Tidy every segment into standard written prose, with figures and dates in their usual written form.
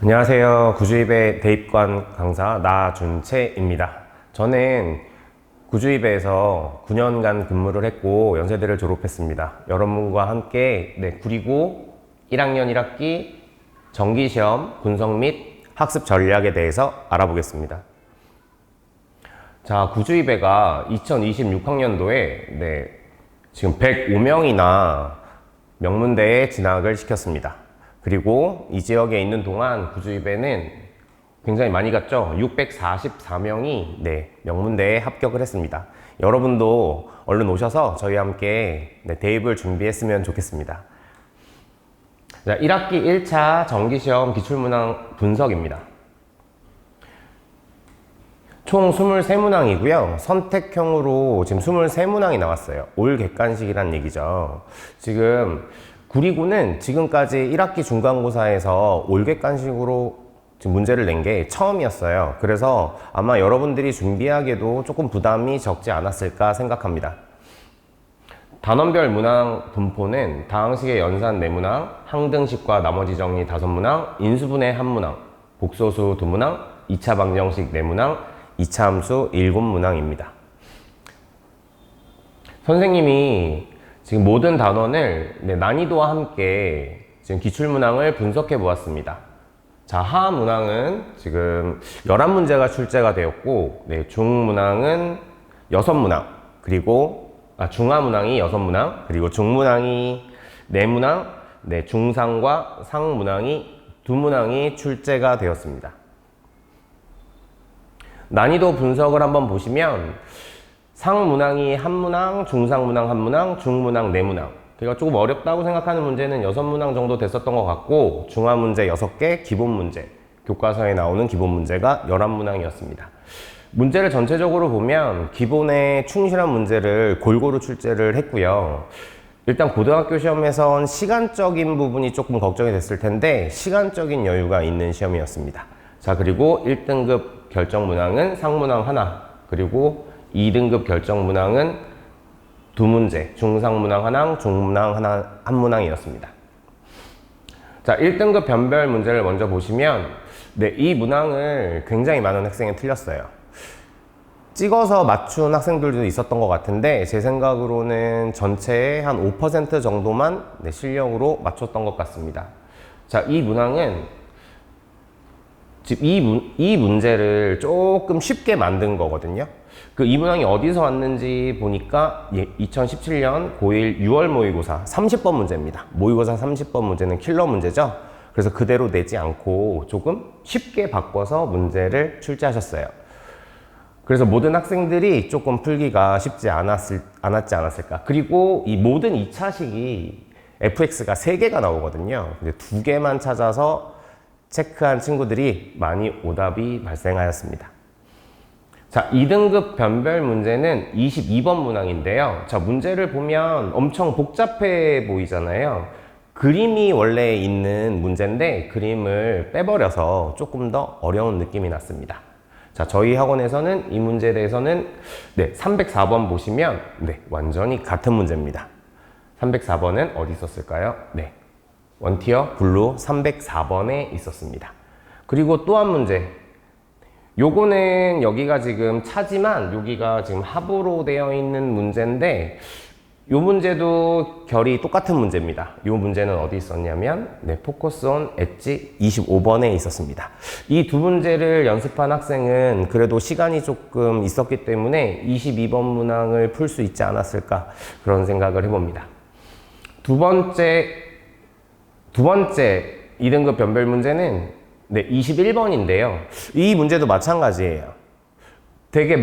안녕하세요. 구주입의 대입관 강사 나준채입니다. 저는 구주입에서 9년간 근무를 했고 연세대를 졸업했습니다. 여러분과 함께 그리고 1학년 1학기 정기시험 분석 및 학습 전략에 대해서 알아보겠습니다. 자, 구주입회가 2026학년도에 지금 105명이나 명문대에 진학을 시켰습니다. 그리고 이 지역에 있는 동안 구주입에는 굉장히 많이 갔죠. 644명이 명문대에 합격을 했습니다. 여러분도 얼른 오셔서 저희와 함께 대입을 준비했으면 좋겠습니다. 자, 1학기 1차 정기시험 기출문항 분석입니다. 총 23문항이고요. 선택형으로 지금 23문항이 나왔어요. 올 객관식이란 얘기죠. 지금 구리고는 지금까지 1학기 중간고사에서 올 객관식으로 지금 문제를 낸 게 처음이었어요. 그래서 아마 여러분들이 준비하기에도 조금 부담이 적지 않았을까 생각합니다. 단원별 문항 분포는 다항식의 연산 4문항, 항등식과 나머지 정리 5문항, 인수분해 1문항, 복소수 2문항, 2차 방정식 4문항, 2차 함수 7문항입니다. 선생님이 지금 모든 단원을 난이도와 함께 지금 기출문항을 분석해 보았습니다. 자, 하문항은 지금 11문제가 출제가 되었고, 중문항은 6문항, 그리고 중하문항이 6문항, 그리고 중문항이 4문항, 중상과 상문항이 2문항이 출제가 되었습니다. 난이도 분석을 한번 보시면 상문항이 1문항, 중상문항 1문항, 중문항 4문항. 그러니까 조금 어렵다고 생각하는 문제는 6문항 정도 됐었던 것 같고, 중하 문제 6개, 기본 문제, 교과서에 나오는 기본 문제가 11문항이었습니다. 문제를 전체적으로 보면 기본에 충실한 문제를 골고루 출제를 했고요. 일단 고등학교 시험에선 시간적인 부분이 조금 걱정이 됐을 텐데 시간적인 여유가 있는 시험이었습니다. 자, 그리고 1등급 결정 문항은 상문항 하나, 그리고 2등급 결정 문항은 2문제, 중상문항 하나, 중문항 하나, 1문항이었습니다. 자, 1등급 변별 문제를 먼저 보시면 이 문항을 굉장히 많은 학생이 틀렸어요. 찍어서 맞춘 학생들도 있었던 것 같은데 제 생각으로는 전체의 한 5% 정도만 실력으로 맞췄던 것 같습니다. 자, 이 문항은 지금 이 문제를 조금 쉽게 만든 거거든요. 이 문항이 어디서 왔는지 보니까 2017년 고1 6월 모의고사 30번 문제입니다. 모의고사 30번 문제는 킬러 문제죠. 그래서 그대로 내지 않고 조금 쉽게 바꿔서 문제를 출제하셨어요. 그래서 모든 학생들이 조금 풀기가 쉽지 않았지 않았을까. 그리고 이 모든 2차식이 fx가 3개가 나오거든요. 근데 2개만 찾아서 체크한 친구들이 많이 오답이 발생하였습니다. 자, 2등급 변별 문제는 22번 문항인데요. 자, 문제를 보면 엄청 복잡해 보이잖아요. 그림이 원래 있는 문제인데 그림을 빼버려서 조금 더 어려운 느낌이 났습니다. 자, 저희 학원에서는 이 문제에 대해서는 304번 보시면 완전히 같은 문제입니다. 304번은 어디 있었을까요? 원티어 블루 304번에 있었습니다. 그리고 또 한 문제. 요거는 여기가 지금 차지만 여기가 지금 합으로 되어 있는 문제인데 요 문제도 결이 똑같은 문제입니다. 요 문제는 어디 있었냐면 포커스 온 엣지 25번에 있었습니다. 이 두 문제를 연습한 학생은 그래도 시간이 조금 있었기 때문에 22번 문항을 풀 수 있지 않았을까 그런 생각을 해봅니다. 두 번째 2등급 변별 문제는 21번인데요. 이 문제도 마찬가지예요. 되게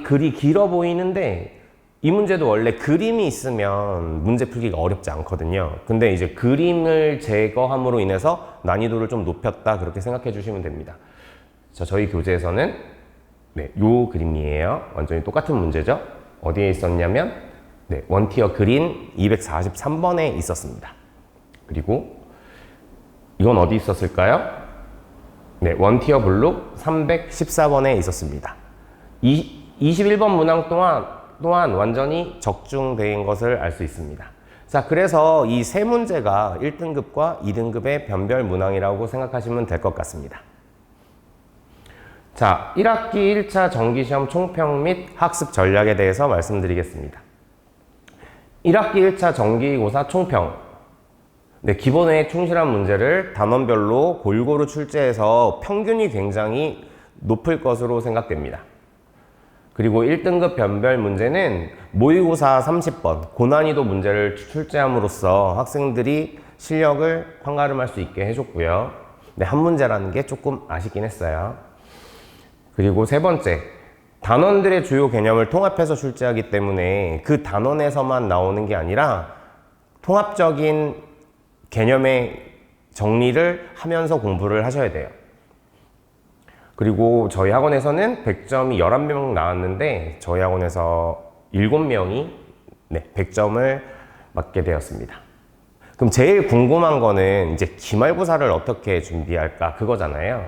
글이 길어 보이는데 이 문제도 원래 그림이 있으면 문제 풀기가 어렵지 않거든요. 근데 이제 그림을 제거함으로 인해서 난이도를 좀 높였다 그렇게 생각해 주시면 됩니다. 자, 저희 교재에서는 요 그림이에요. 완전히 똑같은 문제죠. 어디에 있었냐면 원티어 그린 243번에 있었습니다. 그리고 이건 어디 있었을까요? 원티어 블록 314번에 있었습니다. 21번 문항 또한 완전히 적중된 것을 알 수 있습니다. 자, 그래서 이 세 문제가 1등급과 2등급의 변별 문항이라고 생각하시면 될 것 같습니다. 자, 1학기 1차 정기시험 총평 및 학습 전략에 대해서 말씀드리겠습니다. 1학기 1차 정기고사 총평. 네, 기본에 충실한 문제를 단원별로 골고루 출제해서 평균이 굉장히 높을 것으로 생각됩니다. 그리고 1등급 변별 문제는 모의고사 30번, 고난이도 문제를 출제함으로써 학생들이 실력을 판가름할 수 있게 해줬고요. 네, 한 문제라는 게 조금 아쉽긴 했어요. 그리고 세 번째, 단원들의 주요 개념을 통합해서 출제하기 때문에 그 단원에서만 나오는 게 아니라 통합적인 개념의 정리를 하면서 공부를 하셔야 돼요. 그리고 저희 학원에서는 100점이 11명 나왔는데 저희 학원에서 7명이 100점을 맞게 되었습니다. 그럼 제일 궁금한 거는 이제 기말고사를 어떻게 준비할까 그거잖아요.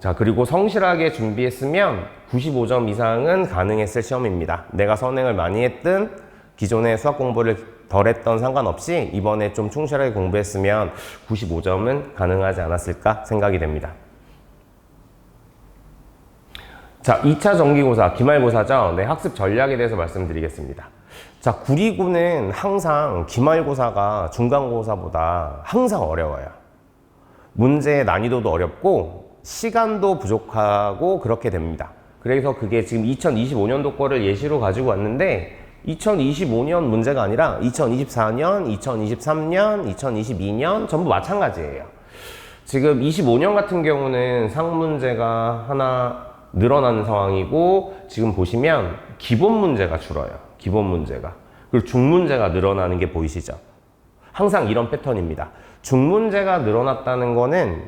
자, 그리고 성실하게 준비했으면 95점 이상은 가능했을 시험입니다. 내가 선행을 많이 했든 기존에 수학 공부를 덜 했던 상관없이 이번에 좀 충실하게 공부했으면 95점은 가능하지 않았을까 생각이 됩니다. 자, 2차 정기고사, 기말고사죠. 네, 학습 전략에 대해서 말씀드리겠습니다. 자, 구리고는 항상 기말고사가 중간고사보다 항상 어려워요. 문제의 난이도도 어렵고 시간도 부족하고 그렇게 됩니다. 그래서 그게 지금 2025년도 거를 예시로 가지고 왔는데 2025년 문제가 아니라 2024년, 2023년, 2022년 전부 마찬가지예요. 지금 25년 같은 경우는 상문제가 하나 늘어나는 상황이고 지금 보시면 기본 문제가 줄어요. 기본 문제가. 그리고 중문제가 늘어나는 게 보이시죠? 항상 이런 패턴입니다. 중문제가 늘어났다는 거는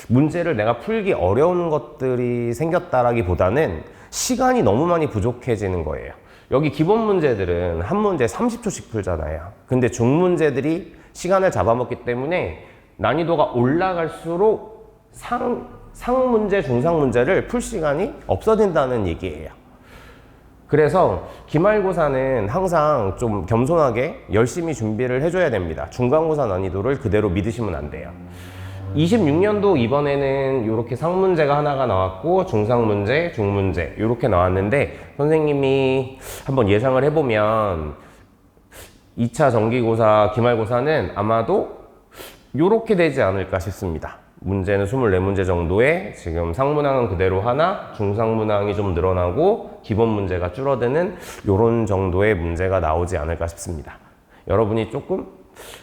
문제를 내가 풀기 어려운 것들이 생겼다라기보다는 시간이 너무 많이 부족해지는 거예요. 여기 기본 문제들은 한 문제 30초씩 풀잖아요. 근데 중문제들이 시간을 잡아먹기 때문에 난이도가 올라갈수록 상문제, 중상문제를 풀 시간이 없어진다는 얘기예요. 그래서 기말고사는 항상 좀 겸손하게 열심히 준비를 해줘야 됩니다. 중간고사 난이도를 그대로 믿으시면 안 돼요. 26년도 이번에는 이렇게 상문제가 하나가 나왔고 중상문제, 중문제 이렇게 나왔는데 선생님이 한번 예상을 해보면 2차 정기고사, 기말고사는 아마도 이렇게 되지 않을까 싶습니다. 문제는 24문제 정도에 지금 상문항은 그대로 하나, 중상문항이 좀 늘어나고 기본 문제가 줄어드는 이런 정도의 문제가 나오지 않을까 싶습니다. 여러분이 조금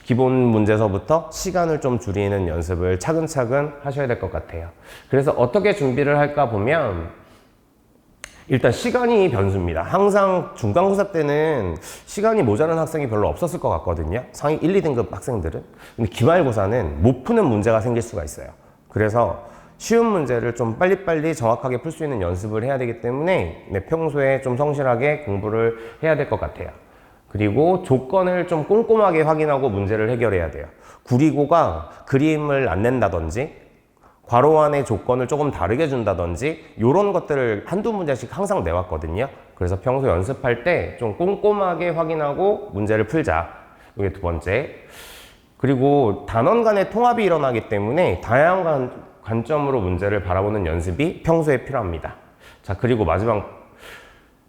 기본 문제서부터 시간을 좀 줄이는 연습을 차근차근 하셔야 될 것 같아요. 그래서 어떻게 준비를 할까 보면 일단 시간이 변수입니다. 항상 중간고사 때는 시간이 모자란 학생이 별로 없었을 것 같거든요. 상위 1, 2등급 학생들은. 근데 기말고사는 못 푸는 문제가 생길 수가 있어요. 그래서 쉬운 문제를 좀 빨리빨리 정확하게 풀 수 있는 연습을 해야 되기 때문에 평소에 좀 성실하게 공부를 해야 될 것 같아요. 그리고 조건을 좀 꼼꼼하게 확인하고 문제를 해결해야 돼요. 구리고가 그림을 안 낸다든지 괄호 안의 조건을 조금 다르게 준다든지 이런 것들을 한두 문제씩 항상 내왔거든요. 그래서 평소 연습할 때 좀 꼼꼼하게 확인하고 문제를 풀자. 이게 두 번째. 그리고 단원 간의 통합이 일어나기 때문에 다양한 관점으로 문제를 바라보는 연습이 평소에 필요합니다. 자, 그리고 마지막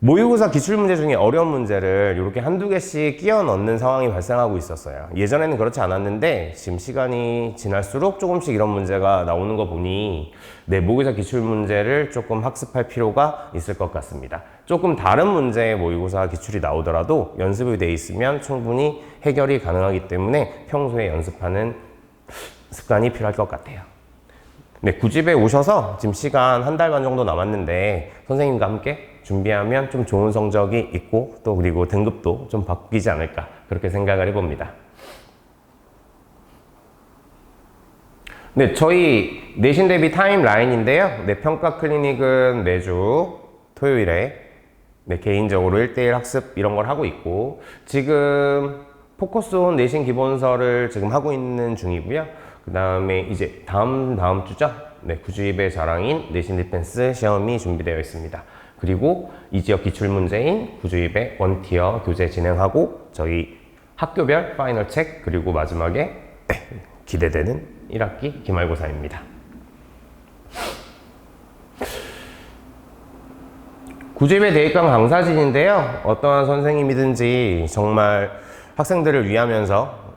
모의고사 기출문제 중에 어려운 문제를 이렇게 한두 개씩 끼워 넣는 상황이 발생하고 있었어요. 예전에는 그렇지 않았는데 지금 시간이 지날수록 조금씩 이런 문제가 나오는 거 보니 모의고사 기출문제를 조금 학습할 필요가 있을 것 같습니다. 조금 다른 문제의 모의고사 기출이 나오더라도 연습이 돼 있으면 충분히 해결이 가능하기 때문에 평소에 연습하는 습관이 필요할 것 같아요. 구집에 오셔서 지금 시간 한 달간 정도 남았는데 선생님과 함께 준비하면 좀 좋은 성적이 있고 또 그리고 등급도 좀 바뀌지 않을까 그렇게 생각을 해봅니다. 저희 내신 대비 타임라인인데요. 평가 클리닉은 매주 토요일에 개인적으로 1대1 학습 이런 걸 하고 있고 지금 포커스온 내신 기본서를 지금 하고 있는 중이고요. 그 다음에 이제 다음 주죠. 구주입의 자랑인 내신 디펜스 시험이 준비되어 있습니다. 그리고 이 지역 기출문제인 구주입의 원티어 교재 진행하고 저희 학교별 파이널 책, 그리고 마지막에 기대되는 1학기 기말고사입니다. 구집의 대입관 강사진인데요. 어떠한 선생님이든지 정말 학생들을 위하면서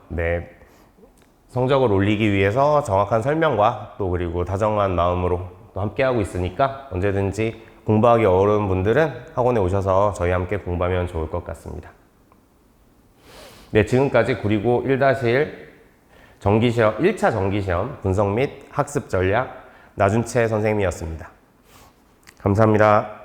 성적을 올리기 위해서 정확한 설명과 또 그리고 다정한 마음으로 또 함께하고 있으니까 언제든지 공부하기 어려운 분들은 학원에 오셔서 저희 함께 공부하면 좋을 것 같습니다. 네, 지금까지 구리고 1-1 정기시험, 1차 정기시험 분석 및 학습 전략 나준채 선생님이었습니다. 감사합니다.